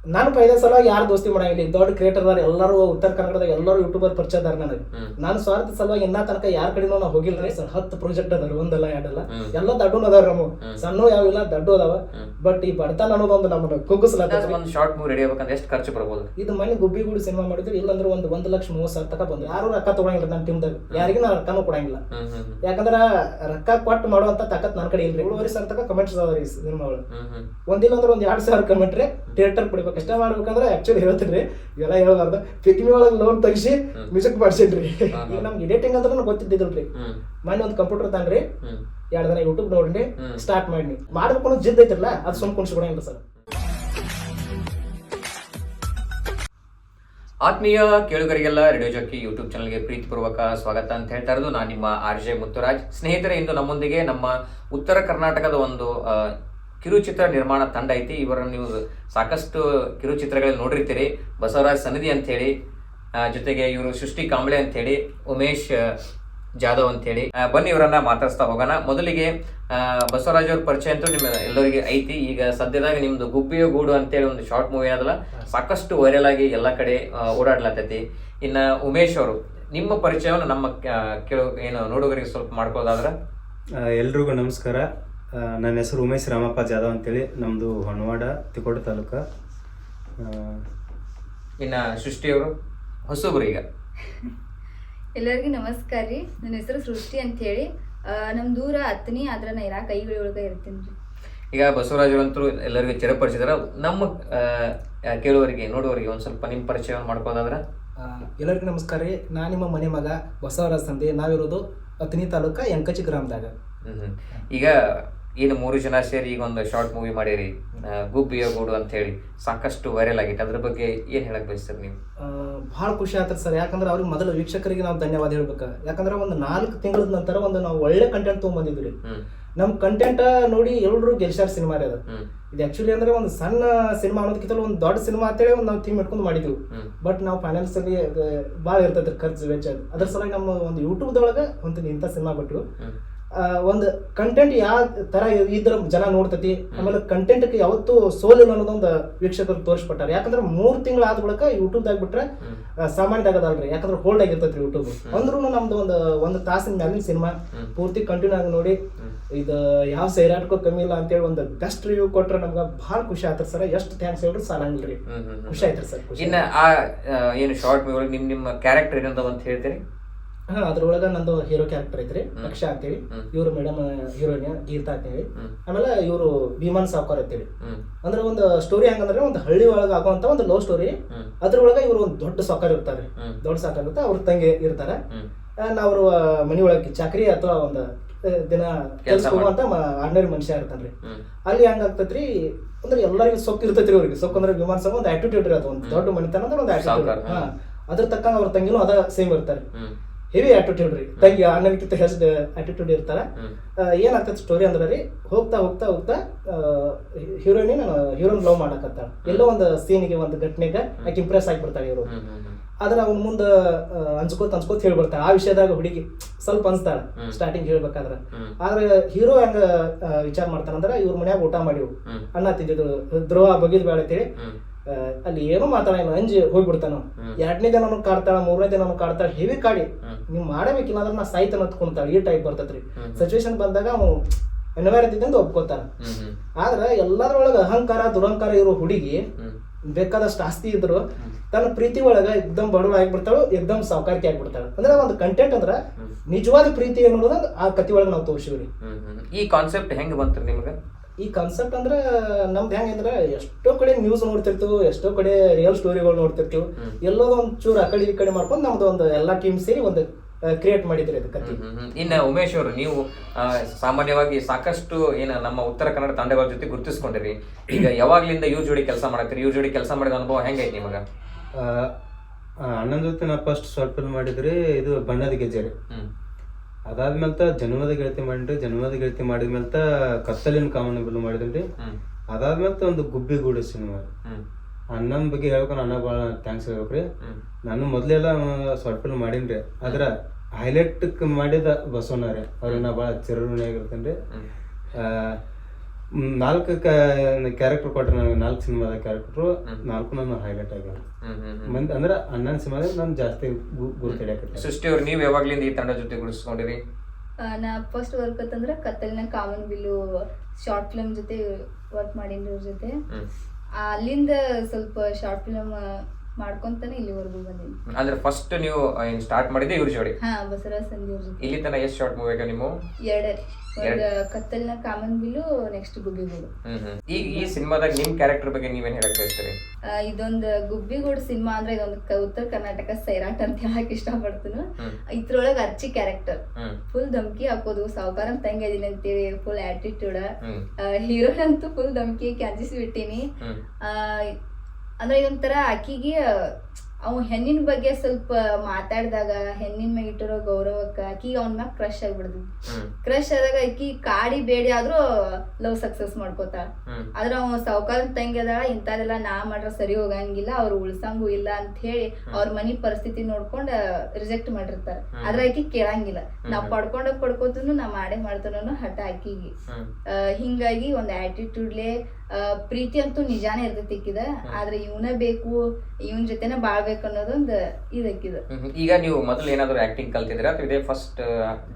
ನಾನು ಪೈದ ಸಲ ಯಾರು ದೋಸ್ತಿ ಮಾಡಂಗಿಲ್ಲ. ದೊಡ್ಡ ಕ್ರಿಯೇಟರ್ ಅದಾರ, ಎಲ್ಲರೂ ಉತ್ತರ ಕನ್ನಡದಾಗ ಎಲ್ಲರೂ ಯೂಟ್ಯೂಬರ್ ಪರಿಚಯ ಅದಾರ ನನಗೆ. ನಾನು ಸ್ವಾರ್ಥ ಸಲುವಾಗಿ ಇನ್ನ ತನಕ ಯಾರ ಕಡೆನೂ ನಾವು ಹೋಗಿಲ್ರಿ ಸರ್. 10 ಪ್ರಾಜೆಕ್ಟ್ ಅದಾರ, ಒಂದಲ್ಲ ಎರಡಲ್ಲ, ಎಲ್ಲ ದಡ್ಡೂ ಅದಾರ. ನಮ್ಮ ಸಣ್ಣ ಯಾವಿಲ್ಲ, ದಡ್ಡು ಅದಾವ. ಬಟ್ ಈ ಬಡತನ ಅನ್ನೋದೊಂದು ನಮ್ಮನ್ನ ಕುಗ್ಗಿಸ್ಲಾತ. ಒಂದು ಶಾರ್ಟ್ ಮೂವಿ ರೆಡಿ ಆಗ್ಬೇಕಂದ್ರೆ ಎಷ್ಟು ಖರ್ಚು ಬರ್ಬೋದು? ಇದು ಮನೆ ಗುಬ್ಬಿಗೂಡು ಸಿನಿಮಾ ಮಾಡಿದ್ರೆ ಇಲ್ಲಂದ್ರೆ 1,30,30,000 ತನಕ ಬಂದು ಯಾರು ರೊಕ್ಕ ತಗೊಳಂಗಿಲ್ಲ. ನನ್ನ ಟೀಮ್ದಾಗ ಯಾರಿಗೂ ನಾ ರೊಕ್ಕನೂ ಕೊಡಂಗಿಲ್ಲ. ಯಾಕಂದ್ರ ರೊಕ್ಕ ಕೊಟ್ಟು ಮಾಡುವಂತ ತಾಕತ್ ನನ್ನ ಕಡೆ ಇಲ್ರಿ. 7,500 ತನಕ ಕಮೆಂಟ್ಸ್ ಅದಾವ್ರಿ ಸಿನಿಮಾ ಒಳಗೆ. ಒಂದಿಲ್ಲ ಅಂದ್ರೆ 2,000 ಕಮೆಂಟ್ ರೀ. ಥಿಯೇಟರ್ ಬಿಡ್ಬೇಕು ಇಷ್ಟ ಮಾಡ್ಬೇಕಂದ್ರೆ ಆಕ್ಚುಲಿ ಹೇಳ್ತೀನಿ ಇವೆಲ್ಲ ಹೇಳಬಾರ್ದು. ಪಿಕ್ಮಿ ಒಳಗೆ ಲೋನ್ ತೆಗಿಸಿ ಮ್ಯೂಸಿಕ್ ಮಾಡ್ಸಿನ್ರಿ. ಈಗ ನಮ್ಗೆ ಎಡಿಟಿಂಗ್ ಅಂದ್ರೆ ಗೊತ್ತಿದ್ದಿಲ್ರಿ. ಮನೆ ಒಂದು ಕಂಪ್ಯೂಟರ್ ತಾನ್ರಿ, 2 ದಿನ ಯೂಟ್ಯೂಬ್ ನೋಡ್ರಿ, ಸ್ಟಾರ್ಟ್ ಮಾಡಿ ಮಾಡ್ಬೇಕು ಅನ್ನೋ ಜಿದ್ ಐತಿರಲ್ಲ, ಅದು ಸುಮ್ ಕುಣಿಸ್ಕೊಡಂಗಿಲ್ಲ ಸರ್. ಆತ್ಮೀಯ ಕೇಳುಗರಿಗೆಲ್ಲ ರೇಡಿಯೋ ಜಾಕಿ ಯೂಟ್ಯೂಬ್ ಚಾನಲ್ಗೆ ಪ್ರೀತಿಪೂರ್ವಕ ಸ್ವಾಗತ ಅಂತ ಹೇಳ್ತಾ ಇರೋದು ನಾನು ನಿಮ್ಮ RJ ಮುತ್ತುರಾಜ್. ಸ್ನೇಹಿತರೆ, ಇಂದು ನಮ್ಮೊಂದಿಗೆ ನಮ್ಮ ಉತ್ತರ ಕರ್ನಾಟಕದ ಒಂದು ಕಿರುಚಿತ್ರ ನಿರ್ಮಾಣ ತಂಡ ಐತಿ. ಇವರನ್ನು ನೀವು ಸಾಕಷ್ಟು ಕಿರುಚಿತ್ರಗಳಲ್ಲಿ ನೋಡಿರ್ತೀರಿ. ಬಸವರಾಜ್ ಸನದಿ ಅಂತ ಹೇಳಿ, ಜೊತೆಗೆ ಇವರು ಸೃಷ್ಟಿ ಕಾಂಬ್ಳೆ ಅಂತ ಹೇಳಿ, ಉಮೇಶ್ ಜಾಧವ್ ಅಂತ ಹೇಳಿ. ಬನ್ನಿ ಇವರನ್ನ ಮಾತಾಡಿಸ್ತಾ ಹೋಗೋಣ. ಮೊದಲಿಗೆ ಬಸವರಾಜ್ ಅವ್ರ ಪರಿಚಯ ಅಂತೂ ನಿಮ್ಮ ಎಲ್ಲರಿಗೆ ಐತಿ. ಈಗ ಸದ್ಯದಾಗ ನಿಮ್ದು ಗುಬ್ಬಿಯ ಗೂಡು ಅಂತೇಳಿ ಒಂದು ಶಾರ್ಟ್ ಮೂವಿ ಅದಲ್ಲ, ಸಾಕಷ್ಟು ವೈರಲ್ ಆಗಿ ಎಲ್ಲ ಕಡೆ ಓಡಾಡ್ಲತ್ತೈತಿ. ಇನ್ನ ಉಮೇಶ್ ಅವರು, ನಿಮ್ಮ ಪರಿಚಯವನ್ನು ನಮ್ಮ ನೋಡುಗರಿಗೆ ಸ್ವಲ್ಪ ಮಾಡ್ಕೊಳ್ಳೋದಾದ್ರೆ. ಎಲ್ರಿಗೂ ನಮಸ್ಕಾರ. ನನ್ನ ಹೆಸರು ಉಮೇಶ್ ರಾಮಪ್ಪ ಜಾಧವ್ ಅಂತೇಳಿ. ನಮ್ಮದು ಹೊನ್ನವಾಡ, ತಿಕೋಟ ತಾಲೂಕು. ಇನ್ನು ಸೃಷ್ಟಿಯವರು ಹೊಸಬ್ರು. ಈಗ ಎಲ್ಲರಿಗೂ ನಮಸ್ಕಾರ ರೀ. ನನ್ನ ಹೆಸರು ಸೃಷ್ಟಿ ಅಂತ ಹೇಳಿ. ನಮ್ಮ ದೂರ ಹತ್ತನಿ, ಆದ್ರೆ ನಾ ಇರಾಕ ಕೈಗಳೊಳಗೆ ಇರ್ತೀನಿ ರೀ. ಈಗ ಬಸವರಾಜರಂತರು ಎಲ್ಲರಿಗೂ ಚಿರಪರಿಚಿತರ. ನಮ್ಮ ಕೇಳುವರಿಗೆ ನೋಡುವವರಿಗೆ ಒಂದು ಸ್ವಲ್ಪ ನಿಮ್ಮ ಪರಿಚಯವನ್ನು ಮಾಡ್ಕೋದಾದ್ರೆ. ಎಲ್ಲರಿಗೂ ನಮಸ್ಕಾರ ರೀ. ನಾ ನಿಮ್ಮ ಮನೆ ಮಗ ಬಸವರಾಜ್ ಸಂಧಿ. ನಾವಿರೋದು ಹತ್ತನಿ ತಾಲೂಕ ಎಂಕಚಿ ಗ್ರಾಮದಾಗ. ಈಗ ಏನು 3 ಜನ ಸೇರಿ ಈಗ ಒಂದು ಶಾರ್ಟ್ ಮೂವಿ ಮಾಡಿರಿ, ಗುಬ್ಬಿಯ ಗೂಡು ಅಂತ ಹೇಳಿ, ಸಾಕಷ್ಟು ವೈರಲ್ ಆಗಿತ್ತು. ಅದ್ರ ಬಗ್ಗೆ ಏನ್ ಹೇಳಕ್ ಬಯಸ್ತೀರಿ ನೀವು? ಭಾಳ ಖುಷಿ ಆಯ್ತು ಸರ್. ಯಾಕಂದ್ರೆ ಅವ್ರಿಗೆ ಮೊದಲು ವೀಕ್ಷಕರಿಗೆ ನಾವು ಧನ್ಯವಾದ ಹೇಳ್ಬೇಕು. ಯಾಕಂದ್ರೆ ಒಂದು 4 ತಿಂಗಳ ನಂತರ ಒಂದು ನಾವು ಒಳ್ಳೆ ಕಂಟೆಂಟ್ ತೊಗೊಂಬಂದಿದ್ವಿ. ನಮ್ ಕಂಟೆಂಟ್ ನೋಡಿ ಎಲ್ಲರೂ ಗೆಲ್ಸಾರ ಸಿನಿಮಾ ರೀ ಅದು. ಇದು ಆಕ್ಚುಲಿ ಅಂದ್ರೆ ಒಂದು ಸಣ್ಣ ಸಿನಿಮಾ ಅನ್ನೋದಕ್ಕಿಂತ ಒಂದು ದೊಡ್ಡ ಸಿನಿಮಾ ಅಂತೇಳಿ ಒಂದು ನಾವು ಥೀಮ್ ಇಟ್ಕೊಂಡು ಮಾಡಿದ್ವಿ. ಬಟ್ ನಾವು ಫೈನಾನ್ಸಲ್ಲಿ ಭಾಳ ಇರ್ತೈತ್ರಿ ಖರ್ಚು ವೆಚ್ಚ. ಅದ್ರ ಸಲುವಾಗಿ ನಮ್ಮ ಒಂದು ಯೂಟ್ಯೂಬ್ದೊಳಗೆ ಒಂದು ಇಂಥ ಸಿನಿಮಾ ಬಿಟ್ಟರು. ಒಂದು ಕಂಟೆಂಟ್ ಯಾವ ತರ ಇದ್ರ ಜನ ನೋಡ್ತತಿ, ಆಮೇಲೆ ಕಂಟೆಂಟ್ಗೆ ಯಾವತ್ತು ಸೋಲಿಲ್ಲ ಅನ್ನೋದೊಂದು ವೀಕ್ಷಕರು ತೋರಿಸ್ಕೊಟ್ಟಾರೆ. ಯಾಕಂದ್ರೆ 3 ತಿಂಗಳು ಆದ ಬಳಿಕ ಯೂಟ್ಯೂಬ್ದಾಗ ಬಿಟ್ರೆ ಸಾಮಾನ್ಯದಾಗದಲ್ರಿ, ಯಾಕಂದ್ರೆ ಹೋಲ್ಡ್ ಆಗಿರ್ತೈತ್ರಿ ಯೂಟ್ಯೂಬ್. ಅಂದ್ರೂ ನಮ್ದು ಒಂದು ತಾಸಿನ ಮ್ಯಾಲಿನ ಸಿನಿಮಾ ಪೂರ್ತಿ ಕಂಟಿನ್ಯೂ ಆಗಿ ನೋಡಿ ಇದು ಯಾವ ಸೈರಾಟ್ಕೋ ಕಮ್ಮಿ ಇಲ್ಲ ಅಂತೇಳಿ ಒಂದು ಬೆಸ್ಟ್ ರಿವ್ಯೂ ಕೊಟ್ರೆ ನಮ್ಗೆ ಭಾಳ ಖುಷಿ ಆಯ್ತು ಸರ್. ಎಷ್ಟು ಥ್ಯಾಂಕ್ಸ್ ಹೇಳಿದ್ರು ಸಾಲಂಗಿಲ್ರಿ. ಖುಷಿ ಆಯ್ತು ಸರ್. ಇನ್ನ ಏನು ಶಾರ್ಟ್ ಮೂವಿ ಒಳಗೆ ನಿಮ್ಮ ಕ್ಯಾರೆಕ್ಟರ್ ಏನಂತ ಅಂತ ಹೇಳ್ತೀರಿ? ಅದ್ರೊಳಗ ನಂದು ಹೀರೋ ಕ್ಯಾರೆಕ್ಟರ್ ಐತ್ರಿ, ರಕ್ಷಾ ಅಂತೇಳಿ. ಇವ್ರು ಮೇಡಮ್ ಹೀರೋಯಿನ್ ಗೀತಾ ಅಂತೇಳಿ. ಆಮೇಲೆ ಇವರು ಭೀಮನ್ ಸಾವ್ಕಾರ್ ಅಂತೇಳಿ. ಅಂದ್ರೆ ಒಂದು ಸ್ಟೋರಿ ಹೆಂಗಂದ್ರೆ ಒಂದು ಹಳ್ಳಿ ಒಳಗೆ ಆಗುವಂತ ಒಂದು ಲವ್ ಸ್ಟೋರಿ. ಅದ್ರೊಳಗ ಇವ್ರು ಒಂದು ದೊಡ್ಡ ಸಾವ್ಕಾರ್ ಇರ್ತಾರೆ, ದೊಡ್ಡ ಸಾವ್ಕಾರ್ ಇರುತ್ತೆ. ಅವ್ರ ತಂಗಿ ಇರ್ತಾರೆ. ಅವ್ರ ಮನಿ ಒಳಗೆ ಚಾಕ್ರಿ ಅಥವಾ ಒಂದು ದಿನ ಕೆಲ್ಸ ಹೋಗುವಂತ ಆರ್ಡಿನರಿ ಮನುಷ್ಯ ಇರ್ತಾನ್ರಿ. ಅಲ್ಲಿ ಹೆಂಗಾಗ್ತೈತ್ರಿ ಅಂದ್ರೆ ಎಲ್ಲರಿಗೂ ಸೊಕ್ಕು ಇರ್ತೈತ್ರಿ. ಅವ್ರಿಗೆ ಸೊಕ್ಕು ಅಂದ್ರೆ ವಿಮಾನ ಸಹ ಒಂದು ಆಟಿಟ್ಯೂಡ್ ಇರೋದು, ಒಂದು ದೊಡ್ಡ ಮನಿತನ ಅಂದ್ರೆ ಒಂದು ಆಟಿಟ್ಯೂಡ್. ಅದ್ರ ತಕ್ಕಂಗ ಅವ್ರ ತಂಗಿನೂ ಅದ ಸೇಮ್ ಇರ್ತಾರೆ. ಹೆವಿ ಆಟಿಟ್ಯೂಡ್ ರೀ. ತಂಗಿ ಅಣ್ಣನಕ್ಕಿಂತ ಹೆಚ್ಚು ಆಟಿಟ್ಯೂಡ್ ಇರ್ತಾರ. ಏನಾಗ್ತದೆ ಸ್ಟೋರಿ ಅಂದ್ರೆ ರೀ, ಹೋಗ್ತಾ ಹೋಗ್ತಾ ಹೋಗ್ತಾ ಹೀರೋಯಿನ್ ಲವ್ ಮಾಡಕತ್ತಾಳ. ಎಲ್ಲೋ ಒಂದು ಸೀನಿಗೆ ಒಂದು ಘಟನೆಗೆ ಆಕೆ ಇಂಪ್ರೆಸ್ ಆಗಿಬಿಡ್ತಾಳೆ ಇವರು. ಆದ್ರೆ ಅವ್ನ ಮುಂದೆ ಅನ್ಸ್ಕೋತ ಹೇಳ್ಬಿಡ್ತಾಳೆ. ಆ ವಿಷಯದಾಗ ಹುಡುಗಿ ಸ್ವಲ್ಪ ಅನ್ಸ್ತಾಳ ಸ್ಟಾರ್ಟಿಂಗ್ ಹೇಳ್ಬೇಕಾದ್ರೆ. ಆದ್ರೆ ಹೀರೋ ಹೆಂಗ ವಿಚಾರ ಮಾಡ್ತಾನಂದ್ರ, ಇವ್ರ ಮನ್ಯಾಗ ಊಟ ಮಾಡಿವು, ಅನ್ನ ತಿಂದಿದ್ದು, ದ್ರೋಹ ಬಗಿದ್ ಬೇಡ ಅಂತೇಳಿ ಅಲ್ಲಿ ಏನೋ ಮಾತಾಡ ಅಂಜಿ ಹೋಗ್ಬಿಡ್ತಾನ. 2ನೇ ದಿನ ಕಾಡ್ತಾಳ, 3ನೇ ದಿನ ಕಾಡ್ತಾಳ. ಹೆವಿ ಕಾಡಿ ನೀವ್ ಮಾಡಬೇಕಿಲ್ಲ ಅಂದ್ರೆ ನಾ ಸಾಯ್ತಾನ ಅಂತ್ಕೊಂತಾಳ. ಈ ಟೈಪ್ ಬರ್ತೈತ್ರಿ. ಸಿಚುವೇಶನ್ ಬಂದಾಗ ಅವ್ನು ಅನಿವಾರ್ಯದಿಂದ ಒಪ್ಕೋತಾನ. ಆದ್ರೆ ಎಲ್ಲದ್ರೊಳಗ ಅಹಂಕಾರ ದುರಹಂಕಾರ ಇರೋ ಹುಡುಗಿ ಬೇಕಾದಷ್ಟು ಆಸ್ತಿ ಇದ್ರು ತನ್ನ ಪ್ರೀತಿ ಒಳಗ ಎಕ್ದಮ್ ಬಡವ ಆಗ್ಬಿಡ್ತಾಳು, ಎಕ್ದಮ್ ಸಾವುಕಾರಿಕೆ ಆಗ್ಬಿಡ್ತಾಳು. ಅಂದ್ರೆ ಒಂದು ಕಂಟೆಂಟ್ ಅಂದ್ರ ನಿಜವಾದ ಪ್ರೀತಿ ಅನ್ನೋದ ಆ ಕಥೆ ಒಳಗ ನಾವು ತೋರಿಸಿವ್ರಿ. ಈ ಕಾನ್ಸೆಪ್ಟ್ ಹೆಂಗ್ ಬಂತ್ರಿ ನಿಮ್ಗೆ? ಈ ಕಾನ್ಸೆಪ್ಟ್ ಅಂದ್ರೆ ನಮ್ದು ಹೆಂಗಂದ್ರೆ ಎಷ್ಟೋ ಕಡೆ ನ್ಯೂಸ್ ನೋಡ್ತಿರ್ತೀವಿ, ಎಷ್ಟೋ ಕಡೆ ರಿಯಲ್ ಸ್ಟೋರಿಗಳು ನೋಡ್ತಿರ್ತೀವಿ. ಎಲ್ಲೋದು ಒಂದ್ ಚೂರು ಆ ಕಡೆ ಈ ಕಡೆ ಮಾಡ್ಕೊಂಡು ನಮ್ದು ಒಂದು ಎಲ್ಲಾ ಟೀಮ್ ಸೇರಿ ಒಂದು ಕ್ರಿಯೇಟ್ ಮಾಡಿದ್ರಿ ಅದು ಕಥೆ. ಇನ್ನ ಉಮೇಶ್ ಅವರು, ನೀವು ಸಾಮಾನ್ಯವಾಗಿ ಸಾಕಷ್ಟು ನಮ್ಮ ಉತ್ತರ ಕನ್ನಡ ತಂಡಗಳ ಜೊತೆ ಗುರುತಿಸ್ಕೊಂಡಿರಿ. ಈಗ ಯಾವಾಗ್ಲಿಂದ ಇವ್ರ ಜೋಡಿ ಕೆಲಸ ಮಾಡತ್ತೀರಿ? ಇವ್ರ ಜೋಡಿ ಕೆಲಸ ಮಾಡಿದ ಅನುಭವ ಹೆಂಗೈತಿ ನಿಮಗ? ಅಣ್ಣನ ಜೊತೆ ನಾ ಫಸ್ಟ್ ಶಾರ್ಟ್ ಫಿಲ್ಮ್ ಮಾಡಿದ್ರಿ, ಇದು ಬಣ್ಣದ ಗೆಜ್ಜೆ. ಅದಾದ್ಮೇಲೆ ಜನ್ಮದ ಗೆಳತಿ ಮಾಡಿದ್ಮೇಲೆ ಕತ್ತಲಿನ ಕಾಮನ ಬಿಲ್ ಮಾಡಿದ್ರಿ. ಅದಾದ್ಮೇಲೆ ಒಂದು ಗುಬ್ಬಿ ಗೂಡು ಸಿನಿಮಾ. ಅಣ್ಣನ ಬಗ್ಗೆ ಹೇಳ್ಕೊಂಡು ಅಣ್ಣ ಭಾಳ ಥ್ಯಾಂಕ್ಸ್ ಹೇಳ್ಬೇಕ್ರಿ. ನಾನು ಮೊದ್ಲೆಲ್ಲ ಶಾರ್ಟ್ ಫಿಲ್ಮ್ ಮಾಡೀನ್ರಿ, ಆದ್ರ ಹೈಲೈಟ್ ಮಾಡಿದ ಬಸವಣ್ಣರೇ ಅವ್ರಿಗೆ ನಾ ಭಾಳ ಚಿರಋಣಿ ಆಗಿರ್ತೇನ್ರಿ. 4 ಕ್ಯಾರೆಕ್ಟರ್ ಕೊಟ್ರೆ ನನಗೆ 4 ಸಿನಿಮಾದ ಕ್ಯಾರೆಕ್ಟರ್ 4 ನಾನು ಹೈಲೈಟ್ ಆಗ್ಯಾವ ಮಂದಿ ಅಂದ್ರೆ ಅಣ್ಣನ ಸಿನಿಮಾದಾಗ ನಾನು ಜಾಸ್ತಿ ಗುರುತು ಹಿಡಿಯಕತ್ತೆ. ಸೃಷ್ಟಿ ಅವ್ರು ನೀವು ಯಾವಾಗ್ಲಿಂದ ಈ ತಂಡ ಜೊತೆ ಗುಡಿಸ್ಕೊಂಡಿರಿ? ನಾ ಫಸ್ಟ್ ವರ್ಕ್ ಅಂತಂದ್ರೆ ಕತ್ತಲಿನ ಕಾಮನ್ ಬಿಲ್ಲು ಶಾರ್ಟ್ ಫಿಲ್ಮ್ ಜೊತೆ ವರ್ಕ್ ಮಾಡೀನಿ ಇವ್ರ ಜೊತೆ. ಅಲ್ಲಿಂದ ಸ್ವಲ್ಪ ಶಾರ್ಟ್ ಫಿಲ್ಮ್ ಮಾಡ್ಕೊಂತಾನೆ ಇಲ್ಲಿವರೆಗೂ ಬಂದೀನಿ. ಅಂದ್ರೆ ಫಸ್ಟ್ ನೀವು ಸ್ಟಾರ್ಟ್ ಮಾಡಿದ್ದೆ ಇವ್ರ ಜೋಡಿ? ಹಾ, ಬಸವರಾಜ್ ಸಂಧಿ ಅವ್ರ ಜೊತೆ. ಇಲ್ಲಿ ತನ ಎಷ್ಟು ಶಾರ್ಟ್ ಮೂವಿ ಆಗ್ಯಾವ ನೀವು? ಒಂದು ಕತ್ತಲಿನ ಕಾಮನ್ ಬಿಲ್ಲು, ನೆಕ್ಸ್ಟ್ ಗುಬ್ಬಿಗೂಡು. ಈಗ ಈ ಸಿನಿಮಾದಾಗ ನಿಮ್ ಕ್ಯಾರೆಕ್ಟರ್ ಬಗ್ಗೆ ನೀವೇನ್ ಹೇಳಕ್ ಬಯಸ್ತೀರಿ? ಇದೊಂದು ಗುಬ್ಬಿಗೂಡು ಸಿನಿಮಾ ಅಂದ್ರೆ ಇದೊಂದು ಉತ್ತರ ಕರ್ನಾಟಕ ಸೈರಾಟ್ ಅಂತ ಹೇಳಕ್ ಇಷ್ಟಪಡ್ತೀನಿ. ಇದ್ರೊಳಗ ಅರ್ಚಿ ಕ್ಯಾರೆಕ್ಟರ್ ಫುಲ್ ಧಮ್ಕಿ ಹಾಕೋದು, ಸಾವುಕಾರ ತಂಗಿ ಅದೀನಿ ಅಂತೇಳಿ ಫುಲ್ ಆಟಿಟ್ಯೂಡ್. ಹೀರೋನ್ ಅಂತೂ ಫುಲ್ ಧಮ್ಕಿ ಕ್ಯಾಂಚಿಸಿ ಬಿಟ್ಟಿನಿ. ಅಂದ್ರೆ ಇದೊಂಥರ ಆಕಿಗೆ ಅವ್ ಹೆಣ್ಣಿನ ಬಗ್ಗೆ ಸ್ವಲ್ಪ ಮಾತಾಡಿದಾಗ ಹೆಣ್ಣಿನ ಮ್ಯಾಗ ಇಟ್ಟಿರೋ ಗೌರವಕ್ಕ ಆಕಿಗೆ ಅವನ ಮ್ಯಾಗ ಕ್ರಶ್ ಆಗ್ಬಿಡ್ದು. ಕ್ರಶ್ ಆದಾಗ ಆಕಿ ಕಾಡಿ ಬೇಡಿ ಆದ್ರೂ ಲವ್ ಸಕ್ಸಸ್ ಮಾಡ್ಕೋತಾಳ. ಆದ್ರ ಅವ್ ಸಾವುಕಾರ ತಂಗಿ ಅದಾಳ, ಇಂಥದೆಲ್ಲ ನಾ ಮಾಡ್ರ ಸರಿ ಹೋಗಂಗಿಲ್ಲ, ಅವ್ರು ಉಳ್ಸಂಗೂ ಇಲ್ಲ ಅಂತ ಹೇಳಿ ಅವ್ರ ಮನಿ ಪರಿಸ್ಥಿತಿ ನೋಡ್ಕೊಂಡ್ ರಿಜೆಕ್ಟ್ ಮಾಡಿರ್ತಾರ. ಆದ್ರ ಆಕಿ ಕೇಳಂಗಿಲ್ಲ, ನಾ ಪಡ್ಕೋತನು ನಾ ಮಾಡೇ ಮಾಡ್ತಾನೋ ಹಠ ಆಕಿಗೆ. ಹಿಂಗಾಗಿ ಒಂದ್ ಆಟಿಟ್ಯೂಡ್ಲೆ ಪ್ರೀತಿ ಅಂತೂ ನಿಜಾನೇ ಇರ್ತೈತಿ ಇಕ್ಕಿದ. ಆದ್ರೆ ಇವನ ಬೇಕು, ಇವನ್ ಜೊತೆನೆ ಬಾಳ್ಬೇಕು ಅನ್ನೋದೊಂದು ಇದಕ್ಕಿದ. ಈಗ ನೀವು ಮೊದಲು ಏನಾದ್ರು ಆಕ್ಟಿಂಗ್ ಕಲ್ತಿದ್ರ ಅಥವಾ ಇದೇ ಫಸ್ಟ್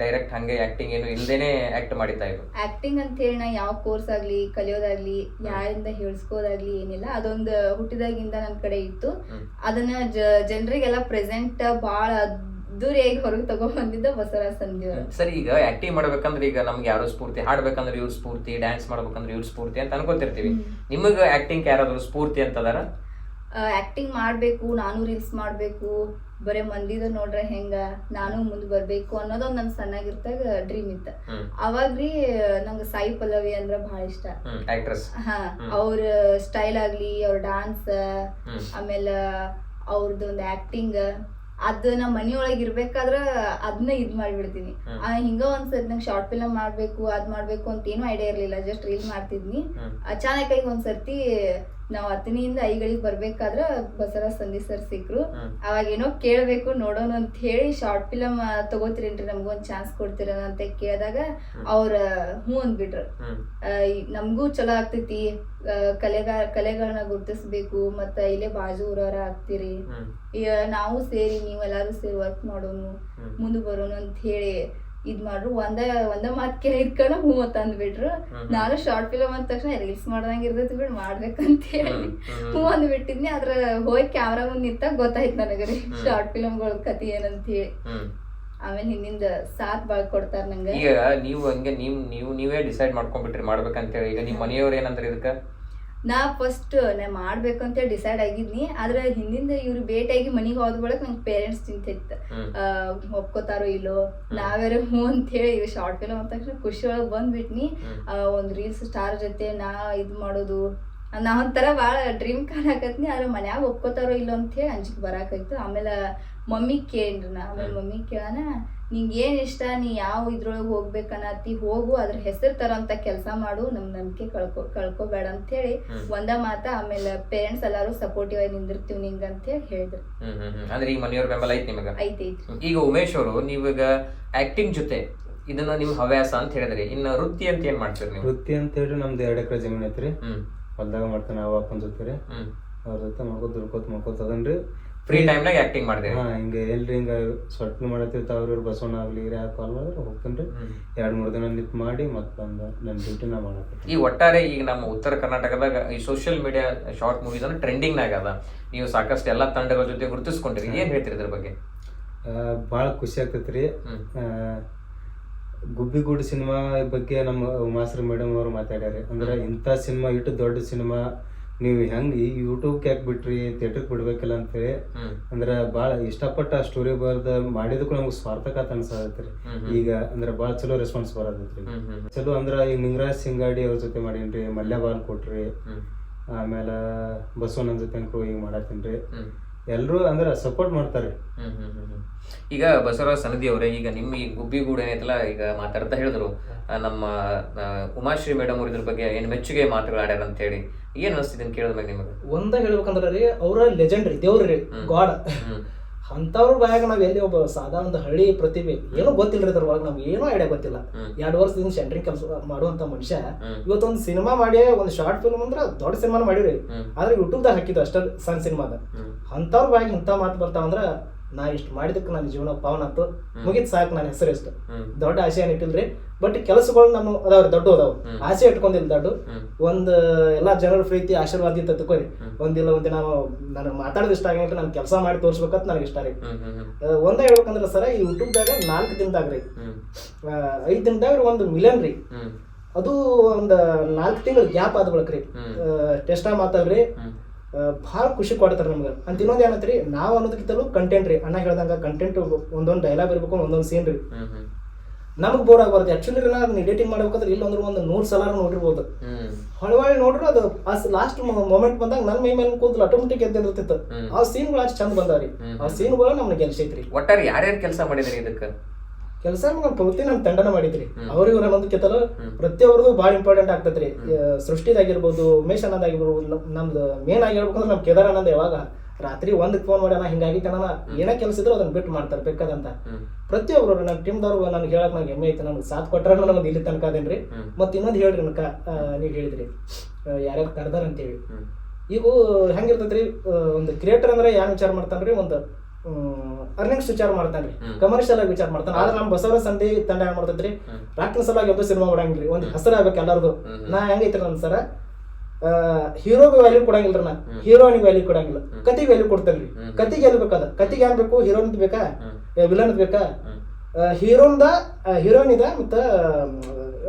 ಡೈರೆಕ್ಟ್ ಹಂಗೆ ಆಕ್ಟಿಂಗ್ ಏನು ಇಲ್ದೇನೆ ಆಕ್ಟ್ ಮಾಡಿತಾ ಇದು? ಆಕ್ಟಿಂಗ್ ಅಂತ ಹೇಳಿ ನಾ ಯಾವ ಕೋರ್ಸ್ ಆಗ್ಲಿ ಕಲಿಯೋದಾಗ್ಲಿ ಯಾರಿಂದ ಹೇಳ್ಸ್ಕೋದಾಗ್ಲಿ ಏನಿಲ್ಲ. ಅದೊಂದು ಹುಟ್ಟಿದಾಗಿಂದ ನನ್ ಕಡೆ ಇತ್ತು. ಅದನ್ನ ಜನರಿಗೆಲ್ಲ ಪ್ರೆಸೆಂಟ್ ಬಾಳ ಅದ್ದೂರಿಯಾಗಿ ಹೊರಗೆ ತಗೊಂಡ್ ಬಂದಿದ್ದ ಬಸವರಾಜ್ ಸಂಧಿ ಅವರು. ಸರಿ, ಈಗ ಆಕ್ಟಿಂಗ್ ಮಾಡ್ಬೇಕಂದ್ರೆ ಈಗ ನಮ್ಗೆ ಯಾರು ಸ್ಫೂರ್ತಿ, ಹಾಡ್ಬೇಕಂದ್ರೆ ಇವ್ರ ಸ್ಫೂರ್ತಿ, ಡ್ಯಾನ್ಸ್ ಮಾಡ್ಬೇಕಂದ್ರೆ ಇವ್ರ ಸ್ಫೂರ್ತಿ ಅಂತ ಅನ್ಕೋತಿರ್ತೀವಿ. ನಿಮಗ ಆಕ್ಟಿಂಗ್ ಯಾರಾದ್ರು ಸ್ಫೂರ್ತಿ ಅಂತದಾರ? ಆಕ್ಟಿಂಗ್ ಮಾಡ್ಬೇಕು, ನಾನು ರೀಲ್ಸ್ ಮಾಡ್ಬೇಕು, ಬರೇ ಮಂದಿದ ನೋಡ್ರೆ ಹೆಂಗ ನಾನು ಮುಂದ್ ಬರ್ಬೇಕು ಅನ್ನೋದೊಂದ್ ನನ್ ಸಣ್ಣಾಗಿರ್ತಾಗ ಡ್ರೀಮ್ ಇತ್ತ. ಅವಾಗ್ರಿ ನಂಗೆ ಸಾಯಿ ಪಲ್ಲವಿ ಅಂದ್ರ ಬಹಳ ಇಷ್ಟ. ಹಾ, ಅವ್ರ ಸ್ಟೈಲ್ ಆಗ್ಲಿ, ಅವ್ರ ಡಾನ್ಸ್, ಆಮೇಲೆ ಅವ್ರದೊಂದ್ ಆಕ್ಟಿಂಗ್, ಅದ್ ನಾ ಮನಿಯೊಳಗ್ ಇರ್ಬೇಕಾದ್ರ ಅದನ್ನ ಇದ್ ಮಾಡ್ಬಿಡ್ತೀನಿ. ಹಿಂಗ ಒಂದ್ಸರಿ ನಂಗೆ ಶಾರ್ಟ್ ಫಿಲಮ್ ಮಾಡ್ಬೇಕು, ಅದ್ ಮಾಡ್ಬೇಕು ಅಂತ ಏನೂ ಐಡಿಯಾ ಇರ್ಲಿಲ್ಲ, ಜಸ್ಟ್ ರೀಲ್ ಮಾಡ್ತಿದ್ನಿ. ಅಚಾನಕ್ ಆಗಿ ಒಂದ್ಸರ್ತಿ ನಾವ್ ಅತನಿಯಿಂದ ಐಗಳಿಗೆ ಬರ್ಬೇಕಾದ್ರ ಬಸವರಾಜ್ ಸಂಧಿ ಸರ್ ಸಿಕ್ರು. ಅವಾಗ ಏನೋ ಕೇಳ್ಬೇಕು ನೋಡೋಣ ಅಂತ ಹೇಳಿ, ಶಾರ್ಟ್ ಫಿಲಮ್ ತಗೋತೀರೇನ್ರಿ, ನಮ್ಗೊಂದ್ ಚಾನ್ಸ್ ಕೊಡ್ತೀರ ಅಂತ ಕೇಳಿದಾಗ ಅವ್ರ ಹ್ಞೂ ಅಂದ್ಬಿಟ್ರು. ನಮ್ಗೂ ಚಲೋ ಆಗ್ತೈತಿ, ಕಲೆಗಳನ್ನ ಗುರ್ತಿಸ್ಬೇಕು, ಮತ್ತ ಇಲ್ಲೇ ಬಾಜು ಊರವರ ಆಗ್ತೀರಿ, ನಾವು ಸೇರಿ ನೀವೆಲ್ಲಾರು ಸೇರಿ ವರ್ಕ್ ಮಾಡೋನು, ಮುಂದೆ ಬರೋನು ಅಂತ ಹೇಳಿ ಇದ್ ಮಾಡ್ರು. ಒಂದ ಮಾತ್ ಕೇಳಿದ್ಕಣ ಹ್ಞೂ ಅಂತ ಅಂದ್ಬಿಟ್ರು. ನಾನು ಶಾರ್ಟ್ ಫಿಲಮ್ ಅಂದ ತಕ್ಷಣ ರೀಲ್ಸ್ ಮಾಡ್ದಂಗ ಇರ್ತೈತಿ ಬಿಡ್ ಮಾಡ್ಬೇಕಂತ ಹೇಳಿ ಹ್ಞೂ ಅಂದ್ಬಿಟ್ಟಿದ್ನಿ. ಅದ್ರ ಹೋಗಿ ಕ್ಯಾಮ್ರಾ ಮುಂದ್ ನಿಂತಾಗ ಗೊತ್ತಾಯ್ತು ನನಗ್ರಿ ಶಾರ್ಟ್ ಫಿಲಮ್ಗಳ ಕತಿ ಏನಂತ ಹೇಳಿ. ಆಮೇಲೆ ಹಿಂದಿಂದ ಸಾಥ್ ಬಾಳ್ ಕೊಡ್ತಾರ ನಂಗ. ಈಗ ನೀವು ಹಂಗೆ ನೀವೇ ಡಿಸೈಡ್ ಮಾಡ್ಕೊಂಡ್ಬಿಟ್ರಿ ಮಾಡ್ಬೇಕಂತ ಹೇಳಿ. ಈಗ ನಿಮ್ ಮನೆಯವ್ರ ಏನಂದ್ರೆ ಇದಕ್ಕ? ನಾ ಫಸ್ಟ್ ನಾ ಮಾಡ್ಬೇಕು ಅಂತೇಳಿ ಡಿಸೈಡ್ ಆಗಿದ್ನಿ. ಆದ್ರೆ ಹಿಂದಿಂದ ಇವ್ರು ಭೇಟಿಯಾಗಿ ಮನಿಗೆ ಹೋದ ಬಳಕ ನಂಗೆ ಪೇರೆಂಟ್ಸ್ ಚಿಂತಿತ್ತು, ಒಪ್ಕೋತಾರೋ ಇಲ್ಲೋ. ನಾವ್ಯಾರ ಹ್ಞೂ ಅಂತ ಹೇಳಿ ಶಾರ್ಟ್ ಫಿಲಮ್ ಅಂದ ತಕ್ಷಣ ಖುಷಿ ಒಳಗೆ ಬಂದ್ಬಿಟ್ನಿ. ಒಂದ್ ರೀಲ್ಸ್ ಸ್ಟಾರ್ ಜೊತೆ ನಾ ಇದ್ ಮಾಡೋದು ನಾ ಒಂಥರ ಭಾಳ ಡ್ರೀಮ್ ಕಾಣಕತ್ನಿ. ಆದ್ರೆ ಮನ್ಯಾಗ ಒಪ್ಕೋತಾರೋ ಇಲ್ಲೋ ಅಂತ ಹೇಳಿ ಅಂಜಿಕೆ ಬರಾಕೈತು. ಆಮೇಲೆ ಮಮ್ಮಿ ಕೇಳ್ರಿ ನಾ. ಆಮೇಲೆ ಮಮ್ಮಿ ಕೇಳೋಣ, ನಿಂಗೆ ಏನ್ ಇಷ್ಟ, ನೀ ಯಾವ ಇದ್ರೊಳಗೆ ಹೋಗ್ಬೇಕನ್ನತಿ ಹೋಗು, ಅದ್ರ ಹೆಸರು ತರೋಂತ ಕೆಲಸ ಮಾಡು, ನಮ್ ನಂಬಿಕೆ ಕಳ್ಕೊಬೇಡ ಅಂತ ಹೇಳಿ ಒಂದ ಮಾತ. ಆಮೇಲೆ ಪೇರೆಂಟ್ಸ್ ಎಲ್ಲಾರು ಸಪೋರ್ಟಿವ್ ಆಗಿ ನಿಂದಿರ್ತೀವಿ ನಿಂಗ ಅಂತ ಹೇಳಿ ಹೇಳಿದ್ರು. ಅಂದ್ರೆ ಈಗ ಮನೆಯವ್ರ ಬೆಂಬಲ ಐತಿ ನಿಮಗ? ಐತಿ. ಈಗ ಉಮೇಶ್ ಅವರು, ನೀವೀಗ ಆಕ್ಟಿಂಗ್ ಜೊತೆ ಇದನ್ನ ನಿಮ್ ಹವ್ಯಾಸ ಅಂತ ಹೇಳಿದ್ರಿ, ಇನ್ನ ವೃತ್ತಿ ಅಂತ ಏನ್ ಮಾಡ್ತೀರಿ ನೀವು? ವೃತ್ತಿ ಅಂತ ಹೇಳಿ ನಮ್ದು 2 ಎಕರೆ ಜಮೀನ್ ಐತ್ರಿ, ಹೊಲ್ದಾಗ ಮಾಡ್ತಾನೆ ಅವ ಅಪ್ಪನ ಜೊತೆ ರೀ. ಅವ್ರ ಜೊತೆ ಮಾಡ್ಕೋತ ಅದನ್ರಿ ಫ್ರೀ ಟೈಮ್ನಾಗ ಆಕ್ಟಿಂಗ್ ಮಾಡ್ತೀವಿ. ಹಿಂಗ ಎಲ್ರಿ ಹಿಂಗ ಸ್ವಟ್ನ ಮಾಡತ್ತಿರ್ತಾವ ಅವ್ರ ಬಸವಣ್ಣ ಆಗ್ಲಿ ಯಾರು ಕಾಲ್ ಮಾಡಿದ್ರೆ ಹೋಗ್ತೇನ್ರಿ. 2-3 ದಿನ ನಿಂತು ಮಾಡಿ ಮತ್ ಬಂದ ನನ್ನ ಡ್ಯೂಟಿ ನಾ ಮಾಡತ್ತೀನಿ. ಈ ಒಟ್ಟಾರೆ ಈಗ ನಮ್ಮ ಉತ್ತರ ಕರ್ನಾಟಕದಾಗ ಈ ಸೋಷಿಯಲ್ ಮೀಡಿಯಾ ಶಾರ್ಟ್ ಮೂವೀಸ್ ಅಂದ್ರೆ ಟ್ರೆಂಡಿಂಗ್ ನಾಗ ಅದ. ನೀವು ಸಾಕಷ್ಟು ಎಲ್ಲಾ ತಂಡಗಳ ಜೊತೆ ಗುರುತಿಸ್ಕೊಂಡಿರಿ, ಏನ್ ಹೇಳ್ತೀರಿ ಇದ್ರ ಬಗ್ಗೆ? ಭಾಳ ಖುಷಿ ಆಗ್ತೈತ್ರಿ. ಗುಬ್ಬಿಗೂಡು ಸಿನಿಮಾ ಬಗ್ಗೆ ನಮ್ಮ ಉಮಾಶ್ರೀ ಮೇಡಮ್ ಅವರು ಮಾತಾಡ್ಯಾರ. ಅಂದ್ರೆ ಇಂಥ ಸಿನಿಮಾ ಇಟ್ಟು ದೊಡ್ಡ ಸಿನಿಮಾ ನೀವು ಹೆಂಗ್ ಈ ಯೂಟ್ಯೂಬ್ಗೆ ಯಾಕೆ ಬಿಟ್ರಿ, ಥಿಯೇಟರ್ಗೆ ಬಿಡ್ಬೇಕಲ್ಲ ಅಂತೇಳಿ ಅಂದ್ರೆ ಭಾಳ ಇಷ್ಟಪಟ್ಟ ಸ್ಟೋರಿ ಬರ್ದ ಮಾಡಿದಕ್ಕೂ ನಮ್ಗೆ ಸ್ವಾರ್ಥಕ ಅಂತ ಅನ್ಸತ್ರಿ. ಈಗ ಅಂದ್ರೆ ಭಾಳ ಚಲೋ ರೆಸ್ಪಾನ್ಸ್ ಬರತೈತ್ರಿ. ಚಲೋ ಅಂದ್ರೆ ಈಗ ನಿಂಗರಾಜ್ ಸಿಂಗಾಡಿ ಅವ್ರ ಜೊತೆ ಮಾಡೀನ್ರಿ, ಮಲ್ಯ ಬಾಲ್ ಕೊಟ್ರಿ, ಆಮೇಲೆ ಬಸವಣ್ಣನ ಜೊತೆ ಈಗ ಮಾಡತ್ತೀನ್ರಿ. ಎಲ್ಲರೂ ಅಂದ್ರೆ ಸಪೋರ್ಟ್ ಮಾಡ್ತಾರೆ. ಈಗ ಬಸವರಾಜ್ ಸನದಿ ಅವರೇ, ಈಗ ನಿಮ್ಮ ಈ ಗುಬ್ಬಿಗೂಡು ಏನೈತಲ್ಲ, ಈಗ ಮಾತಾಡ್ತಾ ಹೇಳಿದ್ರು ನಮ್ಮ ಉಮಾಶ್ರೀ ಮೇಡಮ್ ಅವ್ರ ಇದ್ರ ಬಗ್ಗೆ ಏನ್ ಮೆಚ್ಚುಗೆ ಮಾತುಗಳು ಆಡ್ಯಾರ ಅಂತ ಹೇಳಿ, ಏನ್ ಅನಿಸ್ತಿದೆ ಕೇಳಿದ್ಮೇಲೆ ನಿಮಗೆ? ಒಂದ ಹೇಳ್ಬೇಕಂದ್ರ ರೀ, ಅವ್ರ ಲೆಜೆಂಡ್ ರೀ, ದೇವ್ರಿ, ಗಾಡ್. ಅಂಥವ್ರ ಬಾಯಾಗ ನಾವ್ ಎಲ್ಲಿ ಒಬ್ಬ ಸಾದಾ ಒಂದು ಹಳ್ಳಿ ಪ್ರತಿಭೆ ಏನೋ ಗೊತ್ತಿಲ್ರಿ ಅದ್ರ ಒಳಗೆ ನಮ್ಗೆ ಏನೋ ಐಡಿಯಾ ಗೊತ್ತಿಲ್ಲ 2 ವರ್ಷದಿಂದ ಸೆಂಟ್ರಿಂಗ್ ಕೆಲಸ ಮಾಡುವಂತ ಮನುಷ್ಯ ಇವತ್ತೊಂದು ಸಿನಿಮಾ ಮಾಡಿ ಒಂದು ಶಾರ್ಟ್ ಫಿಲ್ಮ್ ಅಂದ್ರೆ ದೊಡ್ಡ ಸಿನಿಮಾ ಮಾಡಿವ್ರಿ ಆದ್ರೆ ಯೂಟ್ಯೂಬ್ದಾಗ ಹಾಕಿದ್ದು ಅಷ್ಟ ಸಣ್ಣ ಸಿನಿಮಾದ ಅಂಥವ್ರ ಬಾಯಾಗ ಇಂಥ ಮಾತು ಬರ್ತಾವಂದ್ರ ನಾ ಇಷ್ಟು ಮಾಡಿದಕ್ಕೆ ನನ್ನ ಜೀವನ ಪಾವನ ಆತು ಮುಗಿತ್ ಸಾಕು ನನ್ನ ಹೆಸರು ಎಷ್ಟು ದೊಡ್ಡ ಆಸೆ ಏನ್ ಇಟ್ಟಿಲ್ರಿ ಬಟ್ ಕೆಲಸಗಳು ನಮ್ಮ ಅದಾವ್ರಿ ದೊಡ್ಡ ಅದಾವ ಆಸೆ ಇಟ್ಕೊಂಡಿಲ್ಲ ದೊಡ್ಡ ಒಂದ್ ಎಲ್ಲಾ ಜನರ ಪ್ರೀತಿ ಆಶೀರ್ವಾದ ಇತ್ತ ತಕೋರಿ ಒಂದಿಲ್ಲ ಒಂದಿನ ನನಗೆ ಮಾತಾಡೋದು ಇಷ್ಟ ಆಗಿಲ್ಲ ನಾನು ಕೆಲಸ ಮಾಡಿ ತೋರ್ಸ್ಬೇಕಂತ ನನಗೆ ಇಷ್ಟ ರೀ ಒಂದ ಹೇಳ್ಬೇಕಂದ್ರ ಸರ ಈ ಯೂಟ್ಯೂಬ್ದಾಗ 4 ದಿನದಾಗ್ರಿ 5 ದಿನದಾಗ 1 ಮಿಲಿಯನ್ ರೀ ಅದು ಒಂದ್ 4 ತಿಂಗಳ ಗ್ಯಾಪ್ ಆದ ಬಳಕ್ರಿ ಟೆಸ್ಟ್ ಮಾತಲ್ರಿ ಭಾಳ ಖುಷಿ ಕೊಡ್ತಾರೆ ನಮ್ಗೆ ಅಂತ ಇನ್ನೊಂದು ಏನತ್ರಿ ನಾವು ಅನ್ನೋದಕ್ಕಿಂತಲೂ ಕಂಟೆಂಟ್ ರೀ ಅಣ್ಣ ಹೇಳ್ದಂಗ ಕಂಟೆಂಟ್ ಒಂದೊಂದು ಡೈಲಾಗ್ ಇರ್ಬೇಕು ಒಂದೊಂದು ಸೀನ್ ರೀ ನಮಗ್ ಬೋರ್ ಆಗ್ಬಾರ್ದು ಆಕ್ಚುಲಿ ನಾನು ಎಡಿಟಿಂಗ್ ಮಾಡ್ಬೇಕಾದ್ರೆ ಇಲ್ಲ ಅಂದ್ರೆ ಒಂದು 100 ಸಲ ನೋಡಿರ್ಬೋದು ಹೊಳವಳಿ ನೋಡ್ರಿ ಅದು ಲಾಸ್ಟ್ ಮೊಮೆಂಟ್ ಬಂದಾಗ ನನ್ನ ಮೈ ಮೇಲೆ ಕೂದಲು ಆಟೋಮೆಟಿಕ್ ಎದ್ದಿರ್ತಿತ್ತು ಆ ಸೀನ್ಗಳು ಅಷ್ಟು ಚಂದ ಬಂದಾವ್ರಿ ಆ ಸೀನ್ಗಳು ನಮ್ಗೆ ಗೆಲ್ಸೈತ್ರಿ ಒಟ್ಟಾರೆ ಯಾರ್ಯಾರು ಕೆಲಸ ಮಾಡಿದ್ರಿ ಇದಕ್ಕೆ ಕೆಲಸ ಪೂರ್ತಿ ನಮ್ಮ ತಂಡನ ಮಾಡಿದ್ರಿ ಅವ್ರಿಗೆ ಅನ್ನೋದಕ್ಕಿಂತಲೂ ಪ್ರತಿಯೊಬ್ಬರದು ಭಾಳ ಇಂಪಾರ್ಟೆಂಟ್ ಆಗ್ತದ್ರಿ ಸೃಷ್ಟಿದಾಗಿರ್ಬೋದು ಉಮೇಶ್ ಅನ್ನೋದಾಗಿರ್ಬೋದು ನಮ್ದು ಮೇನ್ ಆಗಿ ಹೇಳ್ಬೇಕಂದ್ರೆ ನಮ್ ಕೇದಾರ್ ಅನ್ನೋದು ಯಾವಾಗ ರಾತ್ರಿ 1ಕ್ಕೆ ಫೋನ್ ಮಾಡ್ಯಾನ ಹಿಂಗಾಗಿ ಅಣ್ಣ ಏನೇ ಕೆಲಸ ಇದ್ರು ಅದನ್ನ ಬಿಟ್ಟು ಮಾಡ್ತಾರೆ ಬೇಕಾದಂತ ಪ್ರತಿಯೊಬ್ರು ನನ್ನ ಟೀಮ್ದವ್ರು ನನ್ಗೆ ಹೇಳಕ್ ನಂಗೆ ಹೆಮ್ಮೆ ಐತೆ ನನ್ಗೆ ಸಾಥ್ ಕೊಟ್ರ ನಮ್ದು ಇಲ್ಲಿ ತನಕ ಅದೇನ್ರಿ ಮತ್ತೆ ಇನ್ನೊಂದು ಹೇಳ್ರಿ ನನ್ಕ ನೀವ್ ಹೇಳಿದ್ರಿ ಯಾರ್ಯಾರು ಕರ್ದಾರ ಅಂತೇಳಿ ಈಗ ಹೆಂಗಿರ್ತೈತ್ರಿ ಒಂದು ಕ್ರಿಯೇಟರ್ ಅಂದ್ರೆ ಯಾರು ವಿಚಾರ ಮಾಡ್ತಾನ್ರಿ ಒಂದು ಅರ್ನಿಂಗ್ಸ್ ವಿಚಾರ ಮಾಡ್ತಾನ್ರಿ ಕಮರ್ಷಿಯಲ್ ಆಗಿ ವಿಚಾರ ಮಾಡ್ತಾನೆ ಆದ್ರೆ ನಮ್ಮ ಬಸವರ ಸಂಧಿ ತಂಡ ಏನ್ ಮಾಡ್ತೈತ್ರಿ ರಾಕ್ನ ಸಲುವಾಗಿ ಒಬ್ಬ ಸಿನಿಮಾ ಮಾಡಂಗಿಲ್ರಿ ಒಂದು ಹೆಸರು ಆಗ್ಬೇಕು ಎಲ್ಲಾರ್ದು ನಾ ಹೆಂಗೈತ್ರಿ ನನ್ ಸರ ಹೀರೋಗೆ ವ್ಯಾಲ್ಯೂ ಕೊಡಂಗಿಲ್ರಿ ನಾ ಹೀರೋನಿಗೆ ವ್ಯಾಲ್ಯೂ ಕೊಡಂಗಿಲ್ಲ ಕತಿಗೆ ವ್ಯಾಲ್ಯೂ ಕೊಡ್ತೇನ್ರಿ ಕತಿಗೆ ಗೆಲ್ಬೇಕದ ಕತಿಗೆ ಏನ್ ಬೇಕು ಹೀರೋನ್ ಬೇಕಾ ವಿಲನ್ ಬೇಕಾ ಹೀರೋಯಿನ್ ಮತ್ತ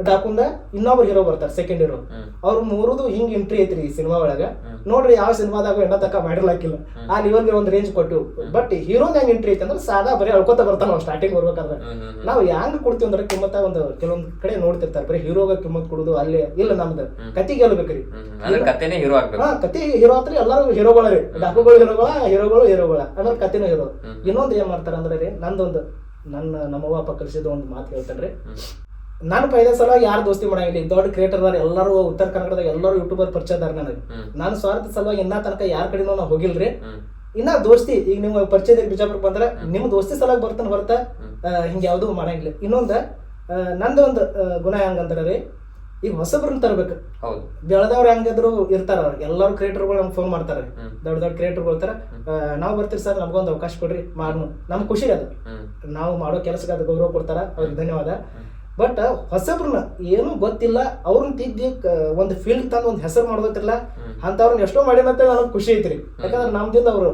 ಡಾಕುಂದ ಇನ್ನೊಬ್ರು ಹೀರೋ ಬರ್ತಾರೆ ಸೆಕೆಂಡ್ ಹೀರೋ ಅವ್ರ ಮೂರದು ಹಿಂಗ್ ಎಂಟ್ರಿ ಐತ್ರಿ ಈ ಸಿನಿಮಾ ಒಳಗ ನೋಡ್ರಿ ಯಾವ ಸಿನಿಮಾದಾಗ ಎಣ್ಣ ತಕ್ಕ ಮಾಡಿರ್ಲಾಕಿಲ್ಲ ಆ ಲೆವೆಲ್ಗೆ ಒಂದ್ ರೇಂಜ್ ಕೊಟ್ಟು ಬಟ್ ಹೀರೋನ್ ಹೆಂಗ್ ಎಂಟ್ರಿ ಐತಿ ಅಂದ್ರೆ ಸಾದಾ ಬರೀ ಅಳ್ಕೊತ ಬರ್ತಾನ ನಾವು ಸ್ಟಾರ್ಟಿಂಗ್ ಬರ್ಬೇಕಾದ್ರೆ ನಾವು ಹೆಂಗ್ ಕೊಡ್ತೀವಿ ಅಂದ್ರೆ ಕಿಮ್ಮತ್ತ ಒಂದು ಕೆಲವೊಂದ್ ಕಡೆ ನೋಡ್ತಿರ್ತಾರೆ ಬರೀ ಹೀರೋಗ ಕಿಮ್ಮತ್ ಕೊಡುದು ಅಲ್ಲಿ ಇಲ್ಲ ನಮ್ದು ಕತಿ ಗೆಲ್ಬೇಕ್ರಿ ಕತೆನೇ ಹೀರೋ ಆಗ್ಬೇಕು ಕತಿ ಹೀರೋ ಆತ್ರಿ ಎಲ್ಲಾರು ಹೀರೋಗಳರಿ ಡಾಕುಗಳು ಹೀರೋಗಳ ಆಮೇಲೆ ಕತಿನೂ ಹೀರೋ ಇನ್ನೊಂದ್ ಏನ್ ಮಾಡ್ತಾರ ಅಂದ್ರೆ ರೀ ನಂದೊಂದು ನಮ್ಮವ್ವ ಅಪ್ಪ ಕಲಿಸಿದ ಒಂದು ಮಾತು ಹೇಳ್ತಾನ್ರಿ ನಾನು ಪೈದ ಸಲ ಯಾರು ದೋಸ್ತಿ ಮಾಡಂಗಿಲ್ಲ ದೊಡ್ಡ ಕ್ರಿಯೇಟರ್ ಅದಾರ ಎಲ್ಲರೂ ಉತ್ತರ ಕನ್ನಡದಾಗ ಎಲ್ಲರೂ ಯೂಟ್ಯೂಬರ್ ಪರಿಚಯ ಅದಾರ ನನಗೆ ನಾನು ಸ್ವಾರ್ಥ ಸಲುವಾಗಿ ಇನ್ನ ತನಕ ಯಾರ ಕಡೆನೂ ನಾವು ಹೋಗಿಲ್ರಿ ಇನ್ನ ದೋಸ್ತಿ ಈಗ ನೀವು ಪರಿಚಯದಾಗ ಬಿಜಾಪುರಕ್ಕೆ ಬಂದ್ರೆ ನಿಮ್ ದೋಸ್ತಿ ಸಲುವಾಗಿ ಬರ್ತಾನೆ ಹೊರತ ಹಿಂಗ ಯಾವ್ದು ಮಾಡಂಗಿಲ್ಲ ಇನ್ನೊಂದ ನಂದು ಒಂದು ಗುಣ ಹೆಂಗಂತಾರ ರೀ ಈಗ ಹೊಸಬ್ರನ್ನ ತರ್ಬೇಕು ಬೆಳೆದವ್ರು ಹೆಂಗಿದ್ರು ಇರ್ತಾರ ಎಲ್ಲರೂ ಕ್ರಿಯೇಟರ್ಗಳು ನಮ್ಗೆ ಫೋನ್ ಮಾಡ್ತಾರೆ ದೊಡ್ಡ ದೊಡ್ಡ ಕ್ರಿಯೇಟರ್ಗಳು ಇರ್ತಾರ ನಾವು ಬರ್ತೀವಿ ಸರ್ ನಮ್ಗೊಂದು ಅವಕಾಶ ಕೊಡ್ರಿ ಮಾಡೋಣ ನಮ್ಗೆ ಖುಷಿ ಅದು ನಾವು ಮಾಡೋ ಕೆಲಸಕ್ಕೆ ಅದು ಗೌರವ ಕೊಡ್ತಾರ ಅವ್ರಿಗೆ ಧನ್ಯವಾದ ಬಟ್ ಹೊಸಬ್ರನ್ನ ಏನು ಗೊತ್ತಿಲ್ಲ ಅವ್ರನ್ನ ತಿದ್ದಿ ಒಂದು ಫೀಲ್ಡ್ ತಂದು ಒಂದು ಹೆಸರು ಮಾಡೋದಿಲ್ಲ ಅಂತವ್ರನ್ನ ಎಷ್ಟೋ ಮಾಡಿನಂತ ನನಗೆ ಖುಷಿ ಐತ್ರಿ ಯಾಕಂದ್ರೆ ನಮ್ದಿಂದ ಅವರು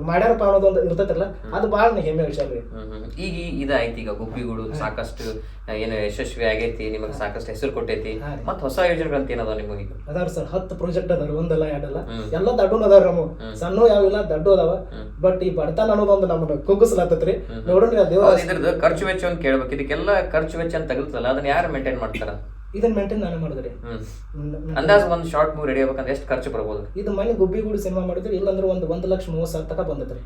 ಮಾಡ್ಯಾರಪ್ಪ ಅನ್ನೋದೊಂದು ಇರ್ತೈತಿರಲ್ಲ ಅದು ಭಾಳ ಹೆಮ್ಮೆ ವಿಷಯ ರೀ ಈಗ ಇದಾಯ್ತು ಈಗ ಗುಬ್ಬಿಗಳು ಸಾಕಷ್ಟು ಏನು ಯಶಸ್ವಿ ಆಗೈತಿ ನಿಮಗೆ ಸಾಕಷ್ಟು ಹೆಸರು ಕೊಟ್ಟೈತಿ ಮತ್ ಹೊಸ ಯೋಜನೆಗಳಂತ ಏನದ ನಿಮಗೆ ಅದಾವ್ರಿ ಸರ್ 10 ಪ್ರಾಜೆಕ್ಟ್ ಅದಾವ್ರಿ ಒಂದಲ್ಲ ಎರಡಲ್ಲ ಎಲ್ಲ ದಡ್ಡು ಅದಾವ್ರಿ ನಮ್ಮ ಸಣ್ಣ ಯಾವಿಲ್ಲ ದಡ್ಡು ಅದಾವ ಬಟ್ ಈ ಬಡತನ ಅನ್ನೋದೊಂದು ನಮ್ಮನ್ನ ಕುಗ್ಗಿಸ್ಲಾತತ್ರಿ ನೋಡ್ರಿ ಇದ್ರದ್ದು ಖರ್ಚು ವೆಚ್ಚ ಅಂತ ಕೇಳ್ಬೇಕು ಇದಕ್ಕೆಲ್ಲ ಖರ್ಚು ವೆಚ್ಚ ಅಂತ ತಗಲ್ತಲ್ಲ ಅದನ್ನ ಯಾರು ಮೇಂಟೈನ್ ಮಾಡ್ತಾರ ಇದನ್ನ ಮೇಂಟೈನ್ ನಾನೇ ಮಾಡಿದ್ರಿ ಅಂದಾಜು ಒಂದು ಶಾರ್ಟ್ ಮೂವಿ ರೆಡಿ ಆಗ್ಬೇಕಂದ್ರೆ ಎಷ್ಟು ಖರ್ಚು ಬರ್ಬೋದು ಇದು ಮನೆ ಗುಬ್ಬಿಗೂಡು ಸಿನಿಮಾ ಮಾಡಿದ್ರಿ ಇಲ್ಲಾಂದ್ರೆ 1,30,30,000 ತನಕ ಬಂದತ್ರಿ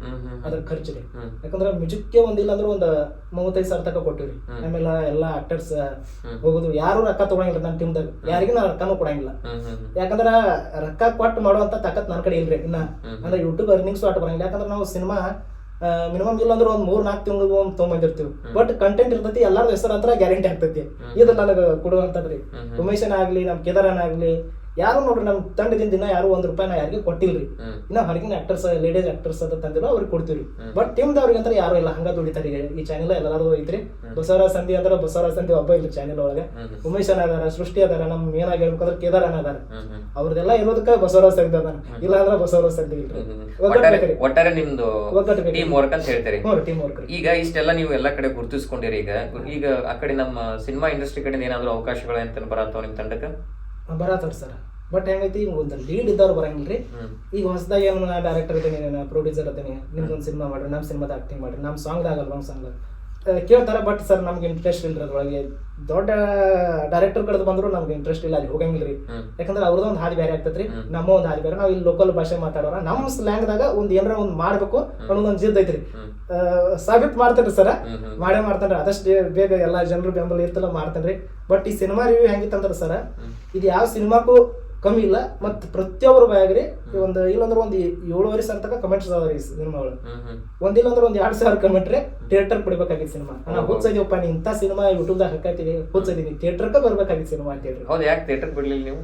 ಅದ್ರ ಖರ್ಚು ರೀ ಯಾಕಂದ್ರೆ ಮ್ಯೂಸಿಕ್ಗೆ ಒಂದಿಲ್ಲ ಅಂದ್ರೆ 35,000 ತನಕ ಕೊಟ್ಟಿವ್ರಿ ಆಮೇಲೆ ಎಲ್ಲಾ ಆಕ್ಟರ್ಸ್ ಹೋಗುದು ಯಾರು ರೊಕ್ಕ ತಗೊಳಂಗಿಲ್ಲ ನನ್ನ ಟೀಮ್ದಾಗ ಯಾರಿಗೂ ನಾ ರೊಕ್ಕನೂ ಕೊಡಂಗಿಲ್ಲ ಯಾಕಂದ್ರ ರೊಕ್ಕ ಕೊಟ್ಟು ಮಾಡುವಂತ ತಾಕತ್ ನನ್ನ ಕಡೆ ಇಲ್ರಿ ಇನ್ನ ಅಂದ್ರೆ ಯೂಟ್ಯೂಬ್ ಅರ್ನಿಂಗ್ಸ್ ಆಟ ಬರಂಗಿಲ್ಲ ಯಾಕಂದ್ರೆ ನಾವು ಸಿನಿಮಾ ಮಿನಿಮಮ್ ಇಲ್ಲ ಅಂದ್ರೆ 3-4 ತಿಂಗಳು ತೊಗೊಂಬಂದಿರ್ತೀವಿ ಬಟ್ ಕಂಟೆಂಟ್ ಇರ್ತೈತಿ ಎಲ್ಲಾರು ಹೆಸರು ಹತ್ರ ಗ್ಯಾರಂಟಿ ಆಗ್ತೈತಿ ಇದು ನನಗೆ ಕೊಡುವಂತದ್ರಿ ಉಮೇಶನ್ ಆಗ್ಲಿ ನಮ್ ಕೇದಾರನ್ ಆಗ್ಲಿ ಯಾರು ನೋಡ್ರಿ ನಮ್ ತಂಡದಿಂದ ದಿನ ಯಾರು ₹1 ಯಾರಿಗೆ ಕೊಟ್ಟಿಲ್ರಿ ಇನ್ನ ಹೊರಗಿನ ಆಕ್ಟರ್ಸ್ ಲೇಡೀಸ್ ಆಕ್ಟರ್ಸ್ ಅಂತ ತಂದಿರೋ ಅವ್ರಿಗೆ ಕೊಡ್ತೀವಿ ಬಟ್ ಟೀಮ್ದವ್ರಿಗೆ ಅಂತ ಯಾರು ಇಲ್ಲ ಹಂಗ ದುಡಿತಾರೆ ಈ ಚಾನೆಲ್ ಎಲ್ಲಾರು ಐತ್ರಿ ಬಸವರಾಜ ಸಂಧಿ ಅಂದ್ರೆ ಬಸವರಾಜ ಸಂಧಿ ಒಬ್ಬ ಇಲ್ಲ ಚಾನೆಲ್ ಒಳಗೆ ಉಮೇಶನ್ ಅದಾರ ಸೃಷ್ಟಿ ಅದಾರ ನಮ್ ಏನಾಗಿ ಹೇಳ್ಬೇಕಂದ್ರೆ ಕೇದಾರನ್ ಅದಾರ ಅವ್ರದೆಲ್ಲ ಇರೋದಕ್ಕ ಬಸವರಾಜ ಸಂಧಿ ಅದಾರ ಇಲ್ಲ ಅಂದ್ರೆ ಬಸವರಾಜ ಸಂಧಿ ಇಲ್ರಿ ಒಟ್ಟಾರೆ ನಿಮ್ದು ಟೀಮ್ ವರ್ಕ್ ಅಂತ ಹೇಳ್ತಾರೆ ಟೀಮ್ ವರ್ಕ್ ಈಗ ಇಷ್ಟೆಲ್ಲ ನೀವು ಎಲ್ಲಾ ಕಡೆ ಗುರುತಿಸ್ಕೊಂಡಿರಿ ಈಗ ಆ ಕಡೆ ನಮ್ಮ ಸಿನಿಮಾ ಇಂಡಸ್ಟ್ರಿ ಕಡೆ ಏನಾದ್ರು ಅವಕಾಶಗಳು ಅಂತ ಬರತ್ತಾವ ನಿಮ್ ತಂಡಕ್ಕೆ ಬರತ್ತವ್ರಿ ಸರ್ ಬಟ್ ಹೆಂಗೈತಿ ಒಂದು ಲೀಡ್ ಇದ್ದವ್ರು ಬರಂಗಿಲ್ರಿ ಈಗ ಹೊಸದಾಗಿ ಏನು ನಾ ಡೈರೆಕ್ಟರ್ ಇದ್ದೀನಿ ಪ್ರೊಡ್ಯೂಸರ್ ಇದ್ದೀನಿ ನಿಮ್ದೊಂದು ಸಿನಿಮಾ ಮಾಡ್ರಿ ನಮ್ಮ ಸಿನಿಮಾದ ಆಕ್ಟಿಂಗ್ ಮಾಡ್ರಿ ನಮ್ಮ ಸಾಂಗ್ದಾಗ ಆಲ್ಬಮ್ ಸಾಂಗ್ ಕೇಳ್ತಾರೆ ಬಟ್ ಸರ್ ನಮ್ಗೆ ಇಂಟ್ರೆಸ್ಟ್ ಇಲ್ರಿ ಅದ್ರೊಳಗೆ ದೊಡ್ಡ ಡೈರೆಕ್ಟರ್ ಕಡೆದು ಬಂದ್ರು ನಮ್ಗೆ ಇಂಟ್ರೆಸ್ಟ್ ಇಲ್ಲ ಅಲ್ಲಿ ಹೋಗಂಗಿಲ್ರಿ ಯಾಕಂದ್ರೆ ಅವ್ರದ್ದು ಒಂದು ಹಾದಿ ಬೇರೆ ಆಗ್ತೈತ್ರಿ ನಮ್ಮ ಒಂದು ಹಾದಿ ಬೇರೆ ನಾವು ಇಲ್ಲಿ ಲೋಕಲ್ ಭಾಷೆ ಮಾತಾಡೋರ ನಮ್ಮ ಸ್ಲ್ಯಾಂಗ್ದಾಗ ಒಂದ್ ಏನಾರ ಒಂದ್ ಮಾಡ್ಬೇಕು ಅನ್ನೋದೊಂದು ಜಿದ್ ಐತ್ರಿ ಸಾಬೀತ್ ಮಾಡ್ತೇನ್ರಿ ಸರ್ ಮಾಡೇ ಮಾಡ್ತೇನ್ರಿ ಆದಷ್ಟು ಬೇಗ ಎಲ್ಲಾ ಜನರು ಬೆಂಬಲ ಇರ್ತಲ್ಲ ಮಾಡ್ತೇನ್ರಿ ಬಟ್ ಈ ಸಿನಿಮಾ ರಿವ್ಯೂ ಹೆಂಗಿತ್ತಂದ್ರ ಸರ್ ಇದು ಯಾವ ಸಿನಿಮಾಕ್ಕೂ ಕಮ್ಮಿ ಇಲ್ಲ ಮತ್ ಪ್ರತಿಯೊಬ್ಬರು ಬಾಯಾಗ್ರಿ ಒಂದು ಇಲ್ಲಂದ್ರೆ ಒಂದು 7,500 ತನಕ ಕಮೆಂಟ್ಸ್ ಅದಾವ ರೀ ಸಿನಿಮಾಗಳು. ಒಂದಿಲ್ಲ ಅಂದ್ರೆ ಒಂದು 2,000 ಕಮೆಂಟ್ರೆ ಥಿಯೇಟರ್ ಕೊಡ್ಬೇಕಾಗಿತ್ತು ಸಿನಿಮಾ. ನಾವು ಹುಚ್ಚದಿವಪ್ಪ ನೀ ಇಂಥ ಸಿನಿಮಾ ಯೂಟ್ಯೂಬ್ದಾಗ ಹಾಕತ್ತೀವಿ, ಹುಚ್ಚದೀನಿ ಥಿಯೇಟರ್ಗೆ ಬರ್ಬೇಕಾಗಿತ್ತು ಸಿನಿಮಾ ಅಂತ ಹೇಳ್ರಿ. ಹೌದು, ಯಾಕೆ ಥಿಯೇಟರ್ ಬಿಡ್ಲಿಲ್ಲ ನೀವು?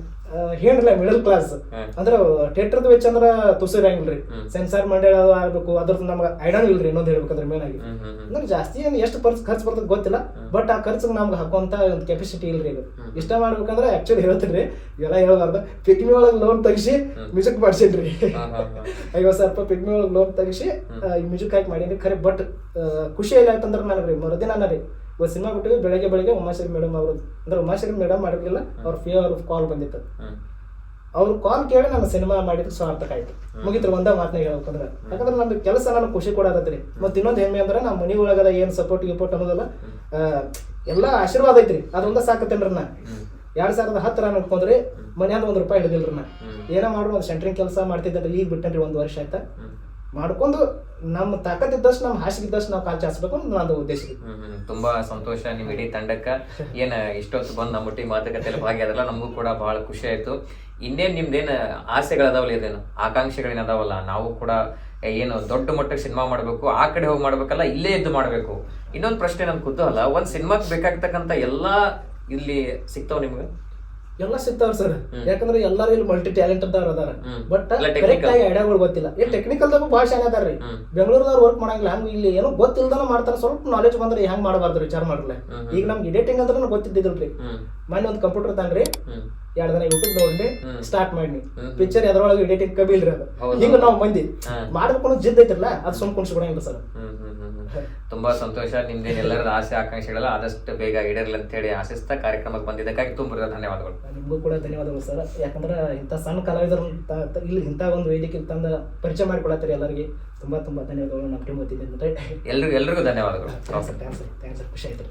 ಏನಿಲ್ಲ, ಮಿಡಲ್ ಕ್ಲಾಸ್ ಅಂದ್ರೆ ಥಿಯೇಟರ್ದ ವೆಚ್ಚ ಅಂದ್ರೆ ತುಸೂರಂಗಿಲ್ರಿ, ಸೆನ್ಸಾರ್ ಮಂಡಳ ಆಗ್ಬೇಕು, ಅದ್ರದ್ದು ನಮ್ಗೆ ಐಡನ್ ಇಲ್ರಿ. ಇನ್ನೊಂದು ಹೇಳ್ಬೇಕಂದ್ರೆ ಮೇನ್ ಆಗಿ ಅಂದ್ರೆ ಜಾಸ್ತಿ ಏನು ಎಷ್ಟು ಖರ್ಚು ಬರ್ತದೆ ಗೊತ್ತಿಲ್ಲ, ಬಟ್ ಆ ಖರ್ಚಿಗೆ ನಮ್ಗೆ ಹಾಕುವಂತ ಒಂದು ಕೆಪಾಸಿಟಿ ಇಲ್ರಿ. ಇದು ಇಷ್ಟ ಮಾಡ್ಬೇಕಂದ್ರೆ ಆಕ್ಚುಲಿ ಹೇಳ್ತೀನಿ ಇವೆಲ್ಲ ಹೇಳಬಾರ್ದು. ಪಿಗ್ಮಿ ಒಳಗೆ ಲೋನ್ ತೆಗಿಸಿ ಮ್ಯೂಸಿಕ್ ಮಾಡ್ಸಿನ್ರಿ. 50,000 ರೂಪಾಯಿ ಪಿಗ್ಮಿ ಒಳಗೆ ಲೋನ್ ತೆಗಿಸಿ ಮ್ಯೂಸಿಕ್ ಹಾಕಿ ಮಾಡೀನಿ ಖರೆ. ಬಟ್ ಖುಷಿ ಇಲ್ಲ ಆಯ್ತಂದ್ರೆ ನನಗೆ ಮರುದಿನ ರೀ ಒಂದು ಸಿನಿಮಾ ಬಿಟ್ಟಿವಿ. ಬೆಳಗ್ಗೆ ಉಮಾಶ್ರೀ ಮೇಡಮ್ ಅವರು ಅಂದ್ರೆ ಉಮಾಶ್ರೀ ಮೇಡಮ್ ಮಾಡಿರ್ಲಿಲ್ಲ, ಅವ್ರ ಕಾಲ್ ಬಂದಿತ್ತು. ಅವ್ರ ಕಾಲ್ ಕೇಳಿ ನಾನು ಸಿನಿಮಾ ಮಾಡಿದ್ರೆ ಸಾರ್ಥಕ ಆಯ್ತು, ಮುಗಿತ್ರಿ. ಒಂದೇ ಮಾತನಾಗ ಹೇಳ್ಬೇಕಂದ್ರೆ ಯಾಕಂದ್ರೆ ನಮ್ಗೆ ಕೆಲಸ ನನಗೆ ಖುಷಿ ಕೊಡಾತೈತ್ರಿ. ಮತ್ತೆ ಇನ್ನೊಂದು ಹೆಮ್ಮೆ ಅಂದ್ರೆ ನಮ್ಮ ಮನೆ ಒಳಗದ ಏನು ಸಪೋರ್ಟ್ ಗಿಪೋರ್ಟ್ ಅನ್ನೋದಲ್ಲ, ಎಲ್ಲ ಆಶೀರ್ವಾದ ಐತ್ರಿ. ಅದೊಂದ ಸಾಕತ್ತೇನ್ರಿ. ನಾ 2010 ನೋಡ್ಕೊಂಡ್ರಿ ಮನ್ಯಾಗ ₹1 ಹಿಡಿದಿಲ್ರಿ. ನಾ ಏನೋ ಮಾಡ್ರಿ ಒಂದು ಸೆಂಟ್ರಿಂಗ್ ಕೆಲಸ ಮಾಡ್ತಿದ್ದೆ, ಈಗ ಬಿಟ್ಟೇನ್ರಿ 1 ವರ್ಷ ಆಯ್ತಾ. ಮಾಡ್ಕೊಂಡು ನಮ್ಮ ತಾಕತ್ತಿದ್ದಷ್ಟು ನಮ್ಮ ಹಾಸಿಗಿದ್ದಷ್ಟು ನಾವು ಕಾಲ್ ಚಾಚ್ಬೇಕು ಅನ್ನೋದು ನನ್ನ ಉದ್ದೇಶ. ತುಂಬಾ ಸಂತೋಷ. ನಿಮ್ ಇಡೀ ತಂಡಕ್ಕ ಏನ್ ಇಷ್ಟೊತ್ತು ಬಂದು ನಮ್ಮ ಒಟ್ಟಿಗೆ ಮಾತುಕತೆ ಭಾಗಿಯಾದಲ್ಲ, ನಮಗೂ ಕೂಡ ಬಹಳ ಖುಷಿ ಆಯ್ತು. ಇನ್ನೇನ್ ನಿಮ್ದೇನು ಆಸೆಗಳದಾವಲ್ಲ, ಇದೇನು ಆಕಾಂಕ್ಷೆಗಳೇನದಾವಲ್ಲ, ನಾವು ಕೂಡ ಏನು ದೊಡ್ಡ ಮಟ್ಟಕ್ಕೆ ಸಿನಿಮಾ ಮಾಡ್ಬೇಕು, ಆ ಕಡೆ ಹೋಗಿ ಮಾಡ್ಬೇಕಲ್ಲ, ಇಲ್ಲೇ ಇದ್ದು ಮಾಡ್ಬೇಕು. ಇನ್ನೊಂದು ಪ್ರಶ್ನೆ ನನ್ ಕುತೂಹಲ, ಒಂದ್ ಸಿನಿಮಾಕ್ ಬೇಕಾಗ್ತಕ್ಕಂತ ಎಲ್ಲಾ ಇಲ್ಲಿ ಸಿಗ್ತಾವ ನಿಮ್ಗೆ? ಎಲ್ಲ ಸಿಗ್ತಾವ್ರಿ ಸರ್, ಯಾಕಂದ್ರೆ ಎಲ್ಲಾರು ಇಲ್ಲಿ ಮಲ್ಟಿ ಟ್ಯಾಲೆಂಟ್ ಅದಾರ. ಬಟ್ ಕರೆಕ್ಟ್ ಆಗಿ ಐಡಿಯಾಗಳು ಗೊತ್ತಿಲ್ಲ. ಈ ಟೆಕ್ನಿಕಲ್ದಾಗ ಭಾಳ ಶಾನೆ ಅದಾರ್ರಿ. ಬೆಂಗಳೂರದವ್ರು ವರ್ಕ್ ಮಾಡಂಗಿಲ್ಲ, ಹಂಗ ಇಲ್ಲಿ ಏನೋ ಗೊತ್ತಿಲ್ದನ ಮಾಡ್ತಾರ. ಸ್ವಲ್ಪ ನಾಲೆಜ್ ಬಂದ್ರೆ ಹೆಂಗ್ ಮಾಡಬಾರ್ದು ವಿಚಾರ ಮಾಡ್ರಲ್ಲ. ಈಗ ನಮ್ಗೆ ಎಡಿಟಿಂಗ್ ಅಂದ್ರೆ ಗೊತ್ತಿದ್ದಿಲ್ರಿ. ಮೊನ್ನೆ ಒಂದು ಕಂಪ್ಯೂಟರ್ ತಾನ್ರಿ 2 ದಿನ ಯೂಟ್ಯೂಬ್ ನೋಡಿ ಸ್ಟಾರ್ಟ್ ಮಾಡಿ ಪಿಕ್ಚರ್ ಎದ್ರೊಳಗೆ ಎಡಿಟಿಂಗ್ ಕಮ್ಮಿ ಇಲ್ರಿ. ಅದು ಹಿಂಗ ನಾವು ಮಂದಿ ಮಾಡ್ಬೇಕು ಜಿದ್ ಐತಿರಲ್ಲ, ಅದು ಸುಮ್ ಕುಣಿಸ್ಕೊಡಂಗಿಲ್ಲ ಸರ್. ತುಂಬಾ ಸಂತೋಷ. ನಿಮ್ದೇನು ಎಲ್ಲರ ಆಸೆ ಆಕಾಂಕ್ಷೆಗಳೆಲ್ಲ ಆದಷ್ಟು ಬೇಗ ಈಡೇರಲಿ ಅಂತ ಹೇಳಿ ಆಶಿಸ್ತಾ ಕಾರ್ಯಕ್ರಮಕ್ಕೆ ಬಂದಿದ್ದಕ್ಕಾಗಿ ತುಂಬ ಧನ್ಯವಾದಗಳು. ನಿಮಗೂ ಕೂಡ ಧನ್ಯವಾದಗಳು ಸರ್. ಯಾಕಂದ್ರೆ ಇಂಥ ಸಣ್ಣ ಕಲಾವಿದರು ಇಲ್ಲಿ ಇಂಥ ಒಂದು ವೇದಿಕೆ ತಂದ ಪರಿಚಯ ಮಾಡಿಕೊಡತ್ತೀರಿ ಎಲ್ಲರಿಗೆ. ತುಂಬಾ ಧನ್ಯವಾದಗಳು. ನಮ್ಮ ಟೀಮ್ ವತಿಯಿಂದ ಎಲ್ರಿಗೂ ಧನ್ಯವಾದಗಳು. ಥ್ಯಾಂಕ್ಸ್ ಸರ್, ಖುಷಿ ಆಯ್ತು.